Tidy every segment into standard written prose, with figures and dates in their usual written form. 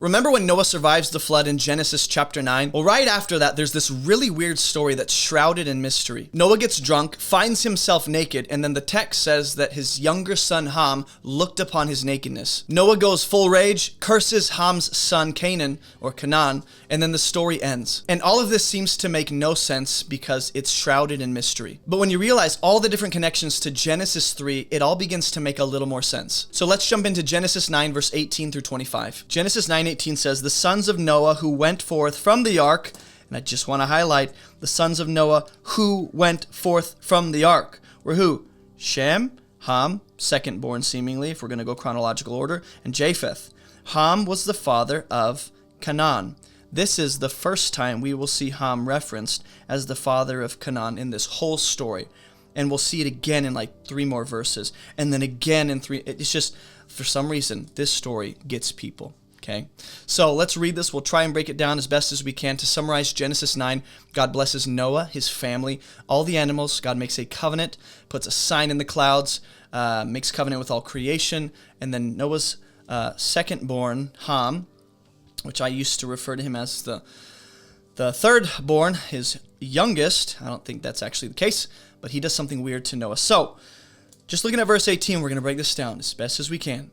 Remember when Noah survives the flood in Genesis chapter 9? Well, right after that, there's this really weird story that's shrouded in mystery. Noah gets drunk, finds himself naked, and then the text says that his younger son Ham looked upon his nakedness. Noah goes full rage, curses Ham's son Canaan, or Canaan, and then the story ends. And all of this seems to make no sense because it's shrouded in mystery. But when you realize all the different connections to Genesis 3, it all begins to make a little more sense. So let's jump into Genesis 9, verse 18 through 25. Genesis 9:18 says, "The sons of Noah who went forth from the ark," and I just want to highlight, the sons of Noah who went forth from the ark were who? Shem, Ham, second born seemingly, if we're going to go chronological order, and Japheth. Ham was the father of Canaan. This is the first time we will see Ham referenced as the father of Canaan in this whole story. And we'll see it again in like 3 more verses, and then again in 3. It's just, for some reason, this story gets people. Okay, so let's read this. We'll try and break it down as best as we can. To summarize Genesis 9, God blesses Noah, his family, all the animals. God makes a covenant, puts a sign in the clouds, makes covenant with all creation. And then Noah's second-born, Ham, which I used to refer to him as the third-born, his youngest. I don't think that's actually the case, but he does something weird to Noah. So, just looking at verse 18, we're going to break this down as best as we can.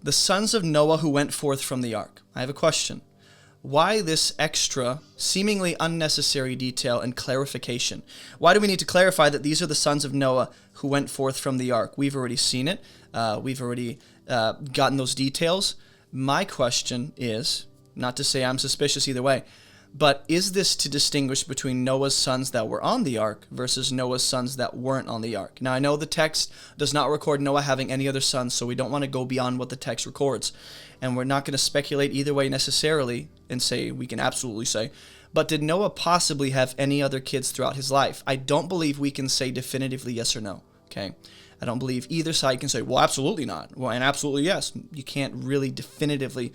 The sons of Noah who went forth from the ark. I have a question. Why this extra, seemingly unnecessary detail and clarification? Why do we need to clarify that these are the sons of Noah who went forth from the ark? We've already seen it. We've already gotten those details. My question is, not to say I'm suspicious either way, but is this to distinguish between Noah's sons that were on the ark versus Noah's sons that weren't on the ark? Now, I know the text does not record Noah having any other sons, so we don't want to go beyond what the text records. And we're not going to speculate either way necessarily and say, we can absolutely say, but did Noah possibly have any other kids throughout his life? I don't believe we can say definitively yes or no, okay? I don't believe either side can say, well, absolutely not. Well, and absolutely yes. You can't really definitively,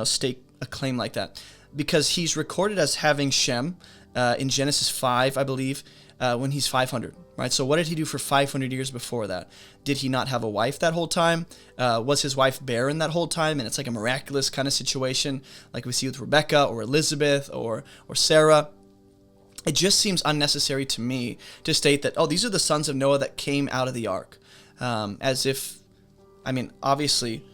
stake a claim like that. Because he's recorded as having Shem in Genesis 5, I believe, when he's 500, right? So what did he do for 500 years before that? Did he not have a wife that whole time? Was his wife barren that whole time? And it's like a miraculous kind of situation like we see with Rebecca or Elizabeth or Sarah. It just seems unnecessary to me to state that, oh, these are the sons of Noah that came out of the ark. As if, obviously,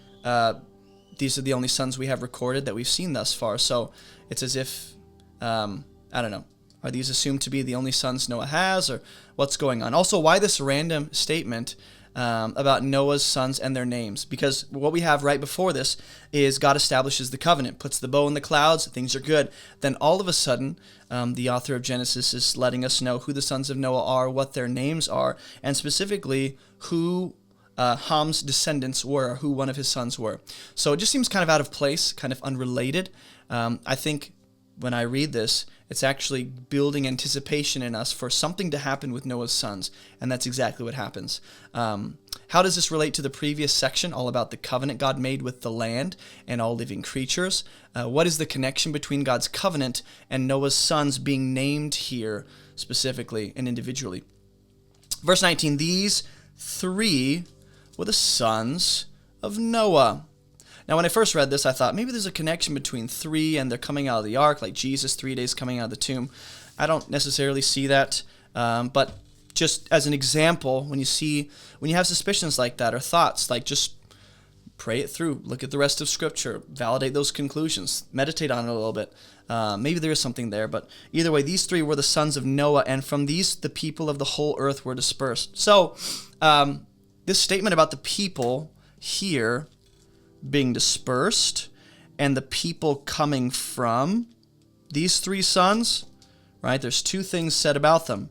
these are the only sons we have recorded that we've seen thus far. So it's as if, I don't know, are these assumed to be the only sons Noah has, or what's going on? Also, why this random statement about Noah's sons and their names? Because what we have right before this is God establishes the covenant, puts the bow in the clouds, things are good. Then all of a sudden, the author of Genesis is letting us know who the sons of Noah are, what their names are, and specifically who Ham's descendants were, who one of his sons were. So it just seems kind of out of place, kind of unrelated. I think when I read this, it's actually building anticipation in us for something to happen with Noah's sons, and that's exactly what happens. How does this relate to the previous section, all about the covenant God made with the land and all living creatures? What is the connection between God's covenant and Noah's sons being named here specifically and individually? Verse 19, these 3 were the sons of Noah. Now, when I first read this, I thought maybe there's a connection between 3 and they're coming out of the ark, like Jesus 3 days coming out of the tomb. I don't necessarily see that, but just as an example, when you have suspicions like that or thoughts, like just pray it through, look at the rest of Scripture, validate those conclusions, meditate on it a little bit. Maybe there is something there, but either way, these 3 were the sons of Noah, and from these the people of the whole earth were dispersed. So, this statement about the people here being dispersed and the people coming from these 3 sons, right? There's 2 things said about them.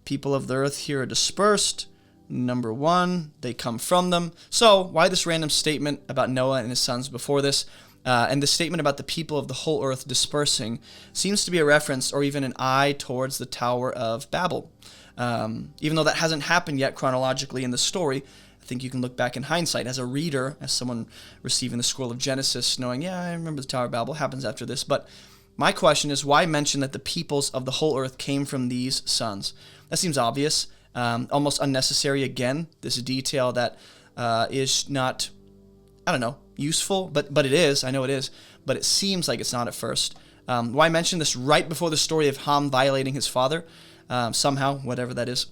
People of the earth here are dispersed. Number 1, they come from them. So why this random statement about Noah and his sons before this? And the statement about the people of the whole earth dispersing seems to be a reference or even an eye towards the Tower of Babel. Even though that hasn't happened yet chronologically in the story, I think you can look back in hindsight as a reader, as someone receiving the scroll of Genesis, knowing, yeah, I remember the Tower of Babel happens after this. But my question is, why mention that the peoples of the whole earth came from these sons? That seems obvious, almost unnecessary again. This detail that is not I don't know, useful, but it is. I know it is, but it seems like it's not at first. Why mention this right before the story of Ham violating his father? Somehow, whatever that is.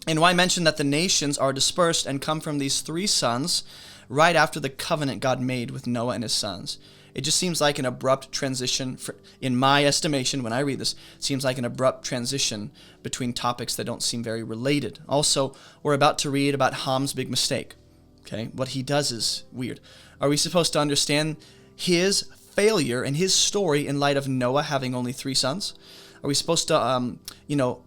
And why mention that the nations are dispersed and come from these three sons right after the covenant God made with Noah and his sons? It just seems like an abrupt transition, in my estimation, when I read this, it seems like an abrupt transition between topics that don't seem very related. Also, we're about to read about Ham's big mistake. Okay, what he does is weird. Are we supposed to understand his failure and his story in light of Noah having only three sons? Are we supposed to,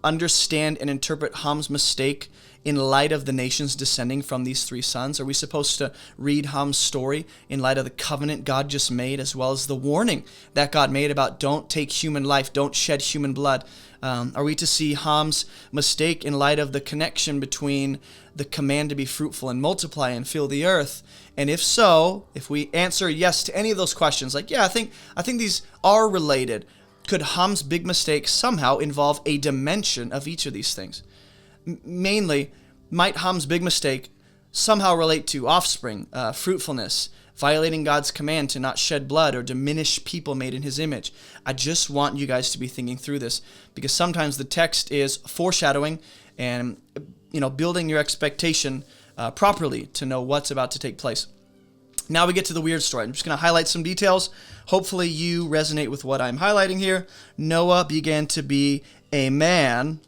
understand and interpret Ham's mistake in light of the nations descending from these three sons? Are we supposed to read Ham's story in light of the covenant God just made, as well as the warning that God made about don't take human life, don't shed human blood? Are we to see Ham's mistake in light of the connection between the command to be fruitful and multiply and fill the earth? And if so, if we answer yes to any of those questions, like, yeah, I think these are related, could Ham's big mistake somehow involve a dimension of each of these things? Mainly, might Ham's big mistake somehow relate to offspring, fruitfulness, violating God's command to not shed blood or diminish people made in his image? I just want you guys to be thinking through this, because sometimes the text is foreshadowing and, building your expectation properly to know what's about to take place. Now we get to the weird story. I'm just going to highlight some details. Hopefully you resonate with what I'm highlighting here. Noah began to be a man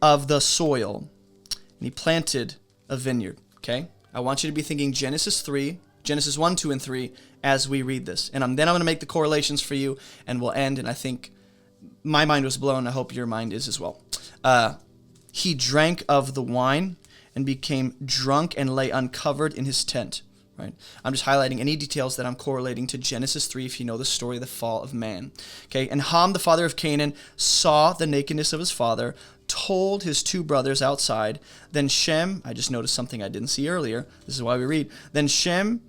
of the soil, and he planted a vineyard. Okay? I want you to be thinking Genesis 1, 2, and 3 as we read this. And then I'm going to make the correlations for you, and we'll end. And I think my mind was blown. I hope your mind is as well. He drank of the wine and became drunk and lay uncovered in his tent. Right? I'm just highlighting any details that I'm correlating to Genesis 3 if you know the story of the fall of man. Okay? And Ham, the father of Canaan, saw the nakedness of his father, told his two brothers outside. Then Shem, I just noticed something I didn't see earlier. This is why we read. Then Shem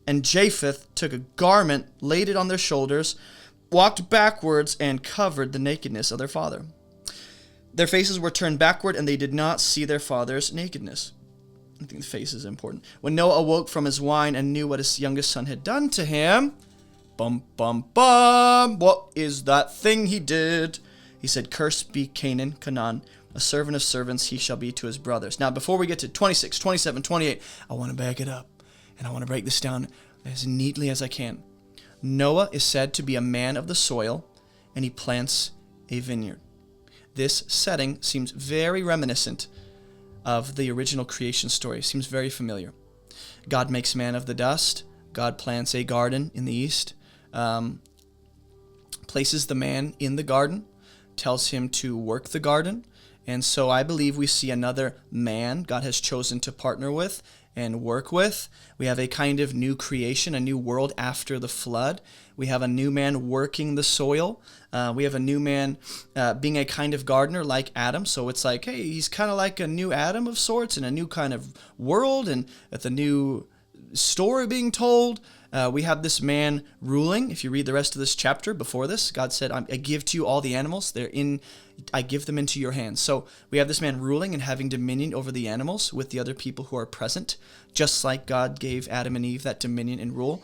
and Japheth took a garment, laid it on their shoulders, walked backwards, and covered the nakedness of their father. Their faces were turned backward, and they did not see their father's nakedness. I think the face is important. When Noah awoke from his wine and knew what his youngest son had done to him, bum, bum, bum, what is that thing he did? He said, cursed be Canaan, a servant of servants he shall be to his brothers. Now, before we get to 26, 27, 28, I want to back it up, and I want to break this down as neatly as I can. Noah is said to be a man of the soil, and he plants a vineyard. This setting seems very reminiscent of the original creation story. Seems very familiar. God makes man of the dust. God plants a garden in the east, places the man in the garden, tells him to work the garden. And so I believe we see another man God has chosen to partner with and work with. We have a kind of new creation, a new world after the flood. We have a new man working the soil. We have a new man being a kind of gardener like Adam. So it's like, hey, he's kind of like a new Adam of sorts in a new kind of world and at the new story being told. We have this man ruling. If you read the rest of this chapter before this, God said, I give to you all the animals. I give them into your hands. So we have this man ruling and having dominion over the animals with the other people who are present, just like God gave Adam and Eve that dominion and rule.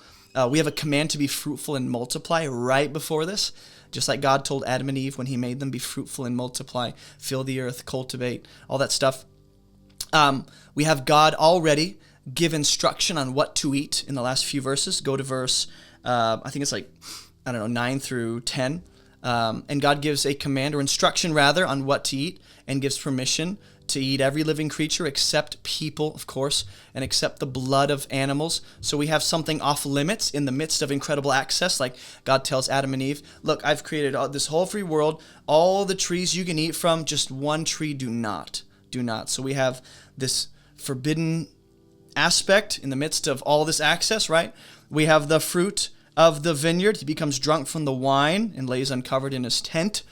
We have a command to be fruitful and multiply right before this, just like God told Adam and Eve when he made them, be fruitful and multiply, fill the earth, cultivate, all that stuff. We have God already give instruction on what to eat in the last few verses. Go to verse, I think it's 9 through 10. And God gives a command or instruction rather on what to eat and gives permission to eat every living creature except people, of course, and except the blood of animals. So we have something off limits in the midst of incredible access. Like God tells Adam and Eve, look, I've created this whole free world, all the trees you can eat from, just one tree do not. So we have this forbidden aspect in the midst of all this access, right? We have the fruit of the vineyard. He becomes drunk from the wine and lays uncovered in his tent.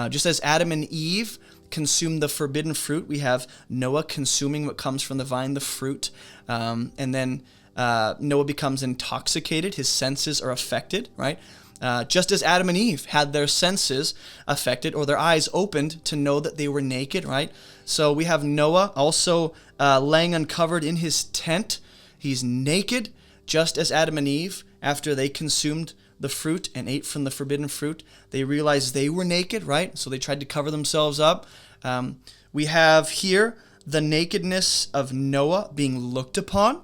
Just as Adam and Eve consume the forbidden fruit, we have Noah consuming what comes from the vine, the fruit. And then Noah becomes intoxicated. His senses are affected, right? Just as Adam and Eve had their senses affected or their eyes opened to know that they were naked, right? So we have Noah also laying uncovered in his tent. He's naked, Just as Adam and Eve, after they consumed the fruit and ate from the forbidden fruit, they realized they were naked, right? So they tried to cover themselves up. We have here the nakedness of Noah being looked upon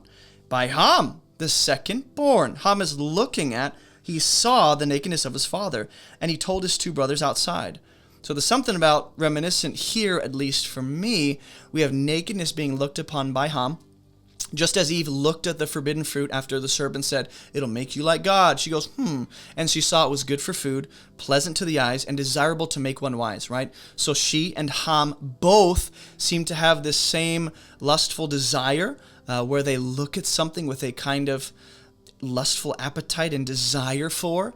by Ham, the second born. Ham is looking at, he saw the nakedness of his father, and he told his two brothers outside. So there's something about reminiscent here, at least for me. We have nakedness being looked upon by Ham. Just as Eve looked at the forbidden fruit after the serpent said, it'll make you like God. She goes, and she saw it was good for food, pleasant to the eyes, and desirable to make one wise, right? So she and Ham both seem to have this same lustful desire where they look at something with a kind of lustful appetite and desire for,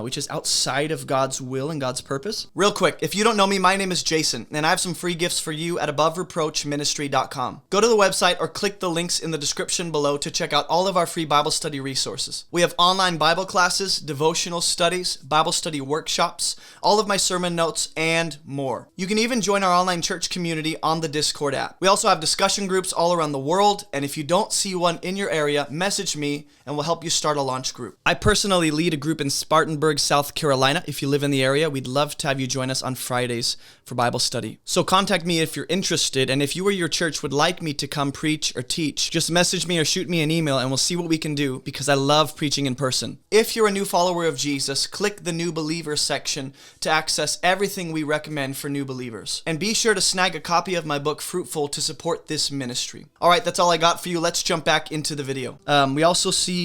which is outside of God's will and God's purpose. Real quick, if you don't know me, my name is Jason, and I have some free gifts for you at abovereproachministry.com. Go to the website or click the links in the description below to check out all of our free Bible study resources. We have online Bible classes, devotional studies, Bible study workshops, all of my sermon notes, and more. You can even join our online church community on the Discord app. We also have discussion groups all around the world, and if you don't see one in your area, message me and we'll help you start a launch group. I personally lead a group in Spartanburg, South Carolina. If you live in the area, we'd love to have you join us on Fridays for Bible study. So contact me if you're interested, and if you or your church would like me to come preach or teach, just message me or shoot me an email and we'll see what we can do, because I love preaching in person. If you're a new follower of Jesus, click the New Believers section to access everything we recommend for new believers. And be sure to snag a copy of my book, Fruitful, to support this ministry. All right, that's all I got for you. Let's jump back into the video. We also see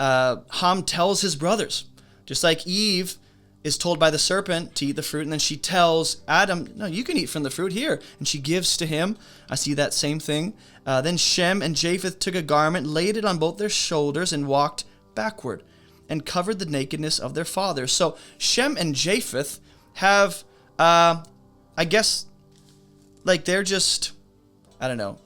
Ham tells his brothers, just like Eve is told by the serpent to eat the fruit, and then she tells Adam, no, you can eat from the fruit here, and she gives to him. I see that same thing. Then Shem and Japheth took a garment, laid it on both their shoulders, and walked backward, and covered the nakedness of their father. So Shem and Japheth have, I guess, like they're just, I don't know,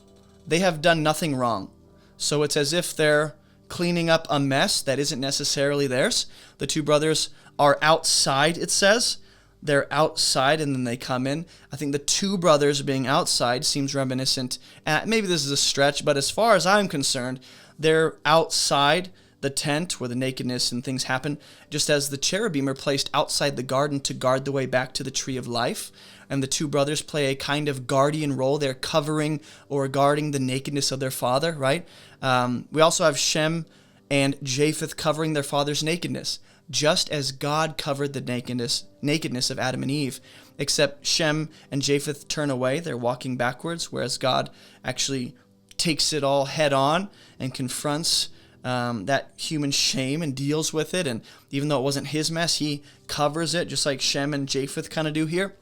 they have done nothing wrong. So it's as if they're cleaning up a mess that isn't necessarily theirs. The two brothers are outside, it says. They're outside and then they come in. I think the two brothers being outside seems reminiscent. Maybe this is a stretch, but as far as I'm concerned, they're outside the tent where the nakedness and things happen, just as the cherubim are placed outside the garden to guard the way back to the tree of life. And the two brothers play a kind of guardian role. They're covering or guarding the nakedness of their father, right? We also have Shem and Japheth covering their father's nakedness, just as God covered the nakedness of Adam and Eve, except Shem and Japheth turn away. They're walking backwards, whereas God actually takes it all head on and confronts that human shame and deals with it. And even though it wasn't his mess, he covers it, just like Shem and Japheth kind of do here.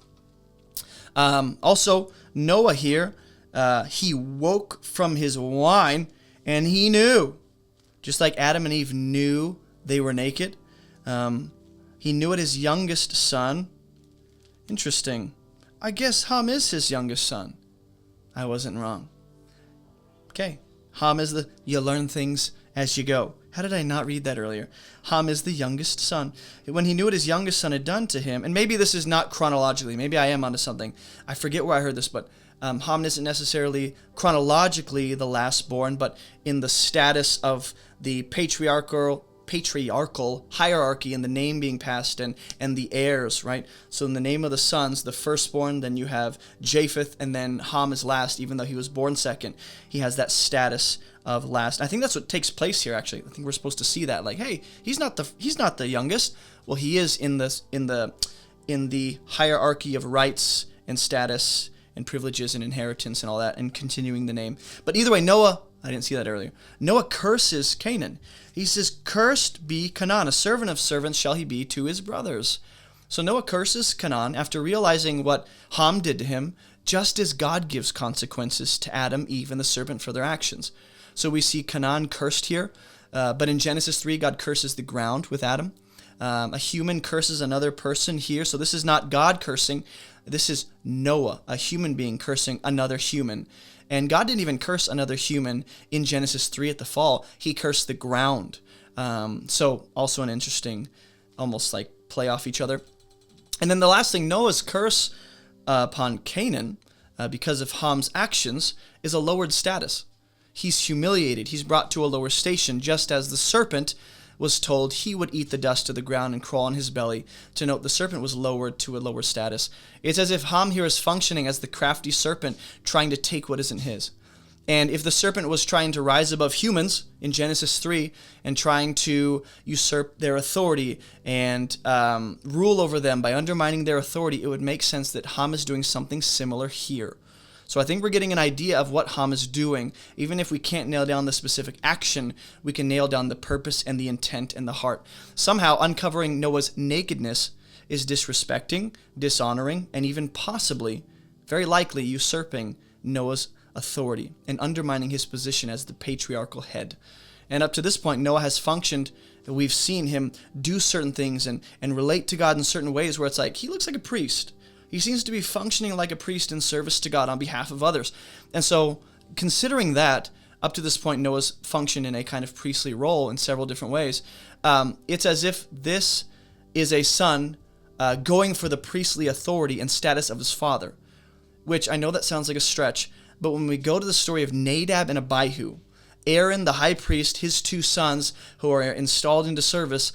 Also, Noah here, he woke from his wine and he knew, just like Adam and Eve knew they were naked. He knew it, his youngest son. Interesting. I guess Ham is his youngest son. I wasn't wrong. Okay. Ham is you learn things as you go. How did I not read that earlier? Ham is the youngest son. When he knew what his youngest son had done to him, and maybe this is not chronologically, maybe I am onto something. I forget where I heard this, but Ham isn't necessarily chronologically the last born, but in the status of the patriarchal hierarchy and the name being passed and the heirs, right? So in the name of the sons, the firstborn, then you have Japheth, and then Ham is last, even though he was born second. He has that status of last. I think that's what takes place here, actually. I think we're supposed to see that, like, hey, he's not the youngest. Well, he is in the hierarchy of rights and status and privileges and inheritance and all that, and continuing the name. But either way, Noah, I didn't see that earlier. Noah curses Canaan. He says, "Cursed be Canaan, a servant of servants shall he be to his brothers." So Noah curses Canaan after realizing what Ham did to him, just as God gives consequences to Adam, Eve, and the serpent for their actions. So we see Canaan cursed here, but in Genesis 3, God curses the ground with Adam. A human curses another person here, so this is not God cursing. This is Noah, a human being cursing another human. And God didn't even curse another human in Genesis 3 at the fall. He cursed the ground. So also an interesting, almost like play off each other. And then the last thing, Noah's curse upon Canaan, because of Ham's actions, is a lowered status. he's humiliated. He's brought to a lower station, just as the serpent was told he would eat the dust of the ground and crawl on his belly. To note, the serpent was lowered to a lower status. It's as if Ham here is functioning as the crafty serpent trying to take what isn't his. And if the serpent was trying to rise above humans in Genesis 3 and trying to usurp their authority and rule over them by undermining their authority, it would make sense that Ham is doing something similar here. So I think we're getting an idea of what Ham is doing. Even if we can't nail down the specific action, we can nail down the purpose and the intent and the heart. Somehow uncovering Noah's nakedness is disrespecting, dishonoring, and even possibly, very likely, usurping Noah's authority and undermining his position as the patriarchal head. And up to this point, Noah has functioned, and we've seen him do certain things and relate to God in certain ways where it's like, he looks like a priest. He seems to be functioning like a priest in service to God on behalf of others. And so, considering that, up to this point, Noah's functioned in a kind of priestly role in several different ways. It's as if this is a son going for the priestly authority and status of his father, which I know that sounds like a stretch, but when we go to the story of Nadab and Abihu, Aaron, the high priest, his two sons who are installed into service,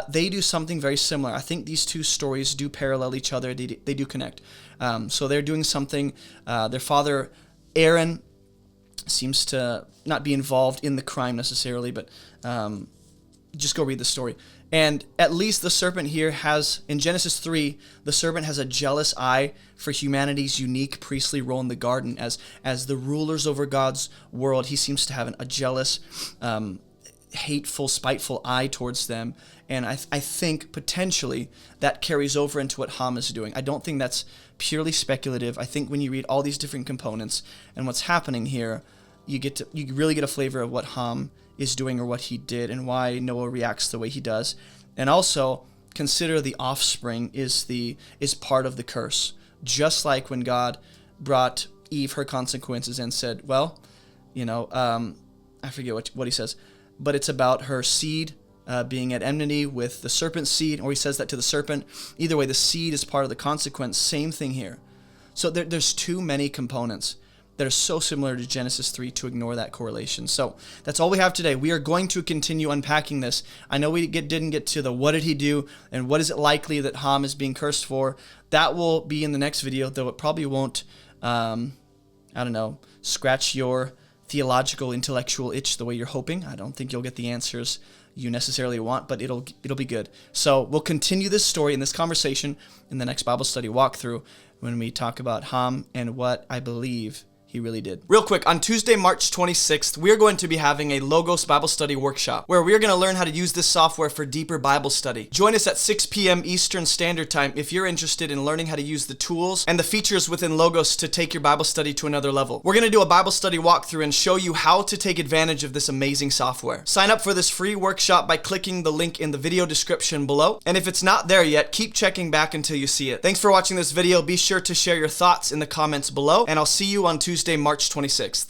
they do something very similar. I think these two stories do parallel each other. They do connect. So they're doing something. Their father, Aaron, seems to not be involved in the crime necessarily, but just go read the story. And at least the serpent here has, in Genesis 3, the serpent has a jealous eye for humanity's unique priestly role in the garden. As the rulers over God's world, he seems to have a jealous, hateful, spiteful eye towards them. And I think potentially that carries over into what Ham is doing. I don't think that's purely speculative. I think when you read all these different components and what's happening here, you really get a flavor of what Ham is doing or what he did and why Noah reacts the way he does. And also consider the offspring is part of the curse. Just like when God brought Eve her consequences and said, well, I forget what he says, but it's about her seed being at enmity with the serpent's seed, or he says that to the serpent. Either way, the seed is part of the consequence. Same thing here. So there's too many components that are so similar to Genesis 3 to ignore that correlation. So that's all we have today. We are going to continue unpacking this. I know we didn't get to the what did he do and what is it likely that Ham is being cursed for. That will be in the next video, though it probably won't, scratch your theological, intellectual itch the way you're hoping. I don't think you'll get the answers you necessarily want, but it'll be good. So we'll continue this story and this conversation in the next Bible study walkthrough when we talk about Ham and what I believe he really did. Real quick, on Tuesday, March 26th, we're going to be having a Logos Bible Study workshop where we're going to learn how to use this software for deeper Bible study. Join us at 6 p.m. Eastern Standard Time if you're interested in learning how to use the tools and the features within Logos to take your Bible study to another level. We're going to do a Bible study walkthrough and show you how to take advantage of this amazing software. Sign up for this free workshop by clicking the link in the video description below. And if it's not there yet, keep checking back until you see it. Thanks for watching this video. Be sure to share your thoughts in the comments below, and I'll see you on Tuesday, March 26th.